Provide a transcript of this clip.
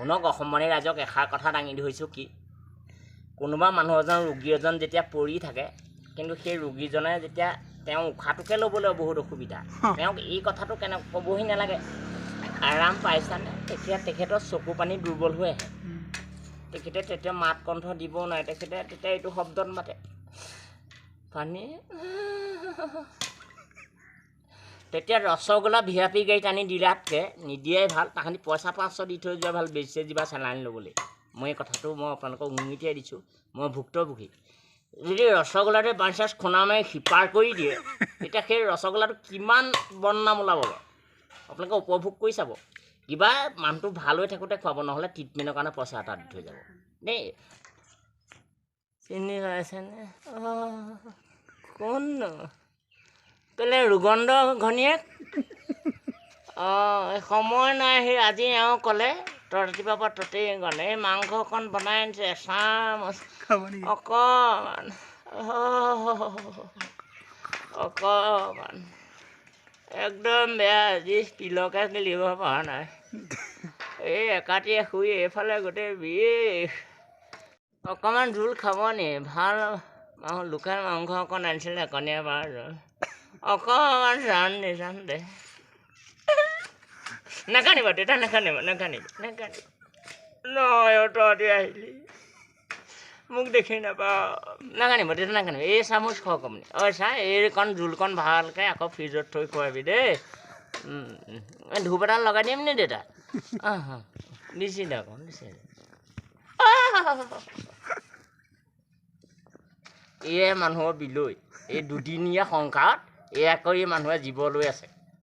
শুনক অসমবাণী ৰাইজক এষাৰ কথা দাঙি ধৰিছোঁ কি কোনোবা মানুহ এজন ৰোগী এজন যেতিয়া পৰি থাকে কিন্তু সেই ৰোগীজনে যেতিয়া তেওঁ উশাহটোকে ল'বলৈ বহুত অসুবিধা তেওঁক এই কথাটো কেনেকৈ ক'বহি নালাগে আৰাম পাইছানে তেখেতৰ চকু পানী দুৰ্বল হৈ আহে তেখেতে তেতিয়া মাত কণ্ঠ দিব নোৱাৰে তেখেতে তেতিয়া এইটো শব্দত মাতে পানী তেতিয়া ৰসগোল্লা ভিআইপি গাড়ীত আনি দিলাতকৈ নিদিয়াই ভাল তাহাঁতি পইচা 500 দি থৈ যোৱা ভাল বেছি যিবা চেলাইন ল'বলৈ মই এই কথাটো মই আপোনালোকক উঙিতিয়াই দিছোঁ মই ভুক্তভোগী যদি ৰসগোল্লাটোৱে বাইচাঞ্চ খুন্দা মাৰি সিপাৰ কৰি দিয়ে তেতিয়া সেই ৰসগোল্লাটো কিমান বদনাম ওলাব বাৰু আপোনালোকে উপভোগ কৰি চাব কিবা মানুহটো ভাল হৈ থাকোঁতে খুৱাব নহ'লে ট্ৰিটমেণ্টৰ কাৰণে পইচা এটা দি থৈ যাব দেই চিনি পাইছেনে কোন কেলে ৰুগণ্ড ঘনীয়েক সময় নাই সেই আজি এওঁ ক'লে ৰাতিপুৱাৰ পৰা ততেই গ'লে এই মাংস অকণ বনাই আনিছে চামুচ অকণমান অকণমান একদম বেয়া আজি পিলকে গেলিব পৰা নাই এই একাটিয়ে শুই এইফালে গোটেই বিষ অকণমান জোল খাব নি ভাল লোকেল মাংস অকণ আনিছিলে কণীয়া বাৰ অকণমান যাম দে নাকানিব দেউতা নাকানিব নহয় তহঁতি আহিলি মোক দেখি নাপাওঁ নাকানিব দেউতা নাকানিব এই চামুচ খোৱা কমনি চা এইকণ জোলকণ ভালকৈ আকৌ ফ্ৰিজত থৈ খুৱাবি দেই ধূপ এডাল লগাই দিম নি দেউতা দিছি দে অকণ দিছি এয়ে মানুহৰ বিলৈ এই দুদিনীয়া সংসাৰত এয়া কৰি মানুহে জীৱ লৈ আছে